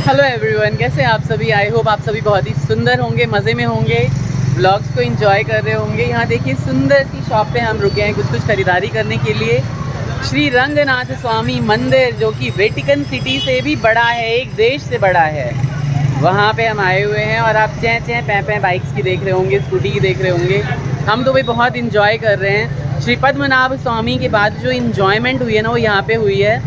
Hello everyone, कैसे हैं आप सभी। आई होप आप सभी बहुत ही सुंदर होंगे, मज़े में होंगे, व्लॉग्स को एंजॉय कर रहे होंगे। यहाँ देखिए सुंदर सी शॉप पे हम रुके हैं कुछ खरीदारी करने के लिए। श्री रंगनाथ स्वामी मंदिर जो कि वेटिकन सिटी से भी बड़ा है, एक देश से बड़ा है, वहाँ पे हम आए हुए हैं। और आप चें चें पैं पैं बाइक्स की देख रहे होंगे, स्कूटी की देख रहे होंगे। हम तो भाई बहुत इंजॉय कर रहे हैं। श्री पद्मनाभ स्वामी के बाद जो इंजॉयमेंट हुई है ना, वो यहाँ पे हुई है।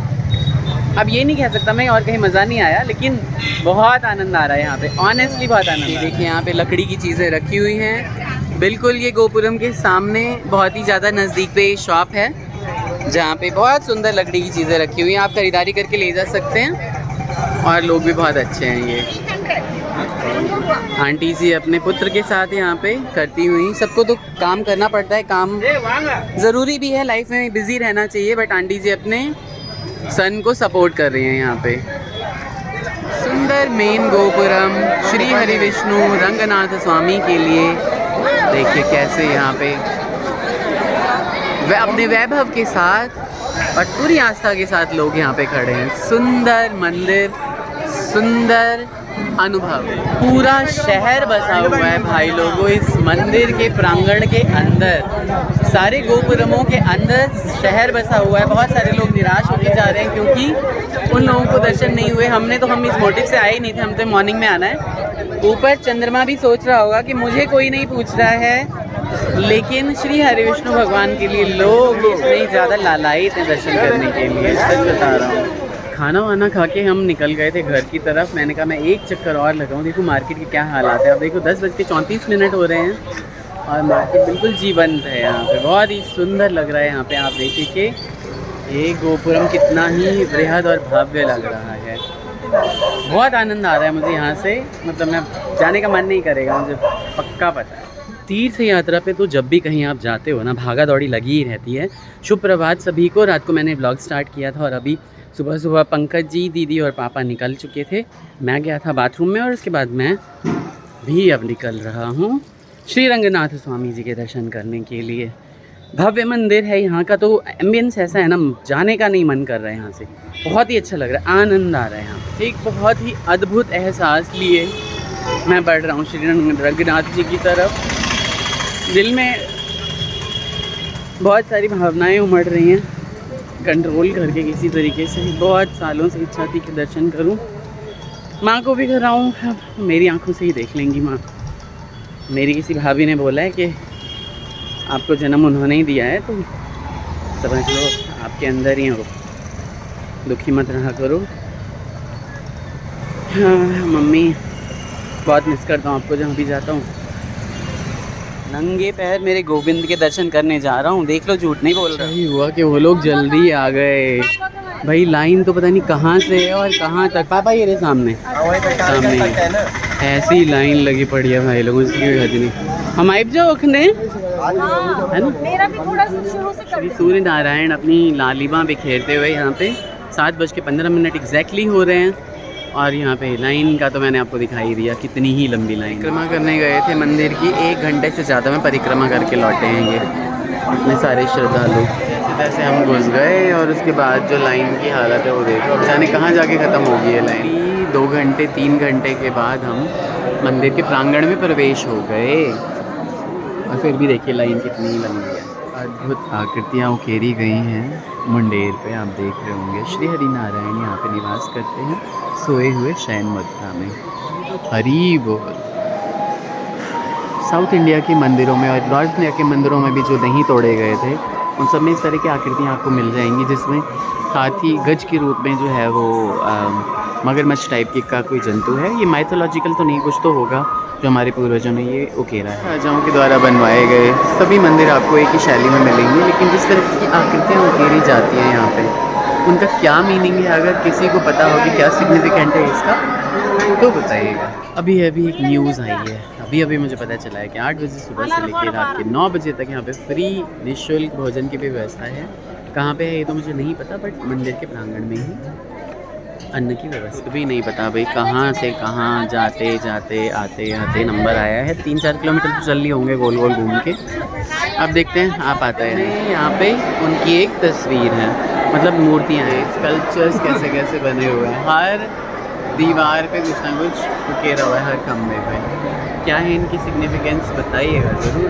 अब ये नहीं कह सकता मैं और कहीं मज़ा नहीं आया, लेकिन बहुत आनंद आ रहा है यहाँ पे, ऑनेस्टली बहुत आनंद। देखिए यहाँ पे लकड़ी की चीज़ें रखी हुई हैं, बिल्कुल ये गोपुरम के सामने बहुत ही ज़्यादा नज़दीक पे ये शॉप है जहाँ पे बहुत सुंदर लकड़ी की चीज़ें रखी हुई हैं। आप खरीदारी करके ले जा सकते हैं और लोग भी बहुत अच्छे हैं। ये आंटी जी अपने पुत्र के साथ यहाँ पे करती हुई। सबको तो काम करना पड़ता है, काम ज़रूरी भी है, लाइफ में बिज़ी रहना चाहिए, बट आंटी जी अपने सन को सपोर्ट कर रही हैं यहाँ पे। सुंदर मेन गोपुरम श्री हरि विष्णु रंगनाथ स्वामी के लिए देखिए कैसे यहाँ पे अपने वैभव के साथ और पूरी आस्था के साथ लोग यहाँ पे खड़े हैं। सुंदर मंदिर, सुंदर अनुभव, पूरा शहर बसा हुआ है भाई लोगों इस मंदिर के प्रांगण के अंदर। सारे गोपुरमों के अंदर शहर बसा हुआ है। बहुत सारे लोग निराश होकर जा रहे हैं क्योंकि उन लोगों को दर्शन नहीं हुए। हम इस मोटिव से आए ही नहीं थे, हम तो मॉर्निंग में आना है। ऊपर चंद्रमा भी सोच रहा होगा कि मुझे कोई नहीं पूछ रहा है, लेकिन श्री हरि विष्णु भगवान के लिए लोग इतने ज़्यादा लालायित हैं दर्शन करने के लिए, सच बता रहा हूँ। खाना वाना खा के हम निकल गए थे घर की तरफ। मैंने कहा मैं एक चक्कर और लगाऊं, देखो मार्केट के क्या हालात है। अब देखो 10:34 हो रहे हैं और मार्केट बिल्कुल जीवंत है। यहाँ पे बहुत ही सुंदर लग रहा है। यहाँ पे आप देखिए कि ये गोपुरम कितना ही बृहद और भव्य लग रहा है। बहुत आनंद आ रहा है मुझे यहाँ से, मतलब मैं जाने का मन नहीं करेगा, मुझे पक्का पता है। तीर्थ यात्रा पे तो जब भी कहीं आप जाते हो ना, भागा दौड़ी लगी ही रहती है। शुभ प्रभात सभी को। रात को मैंने व्लॉग स्टार्ट किया था और अभी सुबह सुबह पंकज जी, दीदी और पापा निकल चुके थे। मैं गया था बाथरूम में और उसके बाद मैं भी अब निकल रहा हूँ श्री रंगनाथ स्वामी जी के दर्शन करने के लिए। भव्य मंदिर है। यहाँ का तो एम्बियंस ऐसा है ना, जाने का नहीं मन कर रहा है। यहाँ से बहुत ही अच्छा लग रहा है, आनंद आ रहा है। यहाँ एक बहुत ही अद्भुत एहसास लिए मैं बढ़ रहा हूँ श्री रंगनाथ जी की तरफ। दिल में बहुत सारी भावनाएं उमड़ रही हैं, कंट्रोल करके किसी तरीके से। बहुत सालों से इच्छा थी कि दर्शन करूं, माँ को भी कराऊं। अब मेरी आंखों से ही देख लेंगी माँ। मेरी किसी भाभी ने बोला है कि आपको जन्म उन्होंने ही दिया है, तो समझ लो आपके अंदर ही हो, दुखी मत रहा करो। हाँ मम्मी, बहुत मिस करता हूँ आपको जहाँ भी जाता हूँ। नंगे पैर मेरे गोविंद के दर्शन करने जा रहा हूँ। देख लो, झूठ नहीं बोल रहा। सही हुआ कि वो लोग जल्दी आ गए भाई। लाइन तो पता नहीं कहाँ से है और कहाँ तक। पापा ये रहे सामने ऐसी लाइन लगी पड़ी है भाई लोगों की कोई हद नहीं। हम आइब जाओ रखने है ना। मेरा भी थोड़ा शुरू से कर। सूर्य नारायण अपनी लालिमा बिखेरते हुए यहाँ पे 7:15 एग्जैक्टली हो रहे हैं। और यहाँ पे लाइन का तो मैंने आपको दिखाई दिया, कितनी ही लंबी लाइन। परिक्रमा करने गए थे मंदिर की, 1 घंटे से ज़्यादा में परिक्रमा करके लौटे हैं ये इतने सारे श्रद्धालु। जैसे हम घुस गए और उसके बाद जो लाइन की हालत है वो देखो, अब जाने कहाँ जाके ख़त्म होगी ये लाइन। 2 घंटे 3 घंटे के बाद हम मंदिर के प्रांगण में प्रवेश हो गए और फिर भी देखिए लाइन कितनी लंबी है। अद्भुत आकृतियाँ उकेरी गई हैं मुंडेर पे, आप देख रहे होंगे। श्री हरि नारायण यहाँ पे निवास करते हैं, सोए हुए शयन मुद्रा में। हरि बोल। साउथ इंडिया के मंदिरों में और नॉर्थ इंडिया के मंदिरों में भी जो नहीं तोड़े गए थे, उन सब में इस तरह की आकृतियाँ आपको मिल जाएंगी, जिसमें हाथी गज के रूप में जो है वो मगरमच्छ टाइप की का कोई जंतु है। ये माइथोलॉजिकल तो नहीं, कुछ तो होगा जो हमारे पूर्वजों ने ये उकेरा है। राजाओं के द्वारा बनवाए गए सभी मंदिर आपको एक ही शैली में मिलेंगे, लेकिन जिस तरह की आकृतियाँ उकेरी जाती हैं यहाँ पे, उनका क्या मीनिंग है, अगर किसी को पता हो कि क्या सिग्निफिकेंट है इसका तो बताइएगा। अभी एक न्यूज़ आई है, अभी मुझे पता चला है कि 8 बजे सुबह से लेकर रात के 9 बजे तक यहाँ पे फ्री निःशुल्क भोजन की भी व्यवस्था है। कहाँ पे है ये तो मुझे नहीं पता, बट मंदिर के प्रांगण में ही अन्न की व्यवस्था भी नहीं पता भाई। कहाँ से कहाँ जाते जाते आते नंबर आया है। 3-4 किलोमीटर तो चल लिए होंगे गोल गोल घूम के। अब देखते हैं आप आते हैं। यहाँ पे उनकी एक तस्वीर है, मतलब मूर्तियाँ हैं, स्कल्पचर्स कैसे कैसे बने हुए हैं। हर दीवार पे कुछ ना कुछ उकेरा हुआ है हर खम्भे पे। क्या है इनकी सिग्निफिकेंस बताइएगा ज़रूर।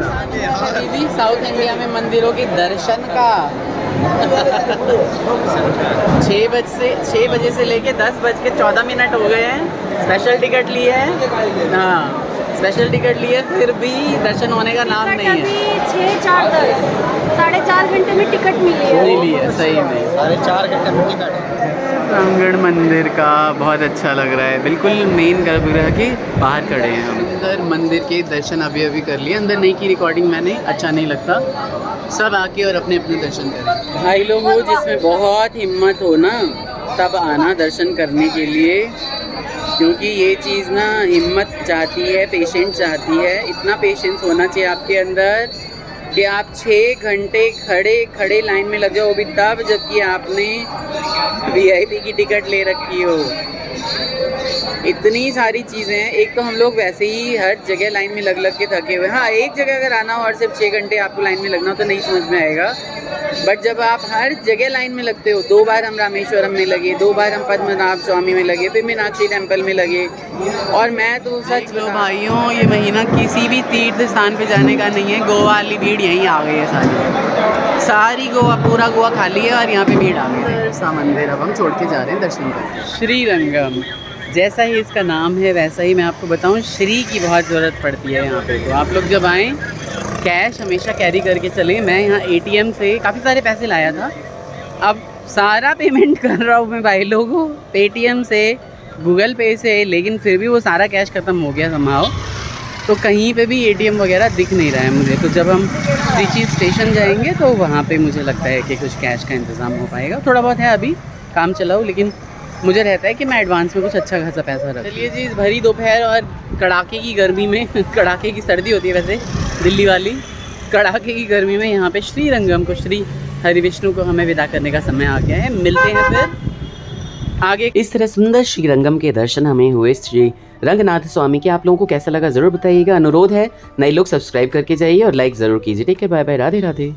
दीदी साउथ इंडिया में मंदिरों के दर्शन का 6 बजे से लेके 10:14 हो गए हैं। स्पेशल टिकट ली है, हाँ स्पेशल टिकट ली है, फिर भी दर्शन होने का नाम नहीं है। 4:30 घंटे में टिकट मिली है सही में 4.5 घंटे में टिकट। प्रांगण मंदिर का बहुत अच्छा लग रहा है, बिल्कुल मेन गर्भगृह के बाहर खड़े हैं हम। अंदर मंदिर के दर्शन अभी कर लिए, अंदर नहीं की रिकॉर्डिंग मैंने, अच्छा नहीं लगता। सब आके और अपने अपने दर्शन करें। भाई लोग हो जिसमें बहुत हिम्मत हो ना तब आना दर्शन करने के लिए, क्योंकि ये चीज़ ना हिम्मत चाहती है, पेशेंस चाहती है। इतना पेशेंस होना चाहिए आपके अंदर कि आप 6 घंटे खड़े लाइन में लग जाओ, भी तब जबकि आपने VIP की टिकट ले रखी हो। इतनी सारी चीज़ें हैं। एक तो हम लोग वैसे ही हर जगह लाइन में लग के थके हुए। हाँ एक जगह अगर आना हो और सिर्फ 6 घंटे आपको लाइन में लगना हो तो नहीं समझ में आएगा, बट जब आप हर जगह लाइन में लगते हो, 2 बार हम रामेश्वरम में लगे, 2 बार हम पद्मनाभ स्वामी में लगे, फिर मीनाक्षी टेम्पल में लगे। और मैं तो सच लो भाइयों, ये महीना किसी भी तीर्थ स्थान पे जाने का नहीं है। गोवा वाली भीड़ यहीं आ गई है सारी गोवा, पूरा गोवा खाली है और यहाँ पे भीड़ आ गई है। मंदिर अब हम छोड़ के जा रहे हैं दर्शन करने। श्रीरंगम जैसा ही इसका नाम है वैसा ही मैं आपको बताऊँ, श्री की बहुत ज़रूरत पड़ती है यहाँ पे। तो आप लोग जब आएँ कैश हमेशा कैरी करके चलें। मैं यहाँ ATM से काफ़ी सारे पैसे लाया था, अब सारा पेमेंट कर रहा हूँ मैं भाई लोगों पेटीएम से, गूगल पे से, लेकिन फिर भी वो सारा कैश ख़त्म हो गया समाओ। तो कहीं पे भी ATM वगैरह दिख नहीं रहा है मुझे। तो जब हम त्रिची स्टेशन जाएंगे तो वहाँ पे मुझे लगता है कि कुछ कैश का इंतज़ाम हो पाएगा। थोड़ा बहुत है अभी काम चलाओ, लेकिन मुझे रहता है कि मैं एडवांस में कुछ अच्छा खासा पैसा रख। चलिए जी, इस भरी दोपहर और कड़ाके की गर्मी में कड़ाके की सर्दी होती है वैसे दिल्ली वाली, कड़ाके की गर्मी में यहाँ पे श्रीरंगम को, श्री हरि विष्णु को हमें विदा करने का समय आ गया है। मिलते हैं फिर आगे। इस तरह सुंदर श्रीरंगम के दर्शन हमें हुए श्री रंगनाथ स्वामी के। आप लोगों को कैसा लगा ज़रूर बताइएगा। अनुरोध है नए लोग सब्सक्राइब करके जाइए और लाइक ज़रूर कीजिए। ठीक है, बाय बाय, राधे राधे।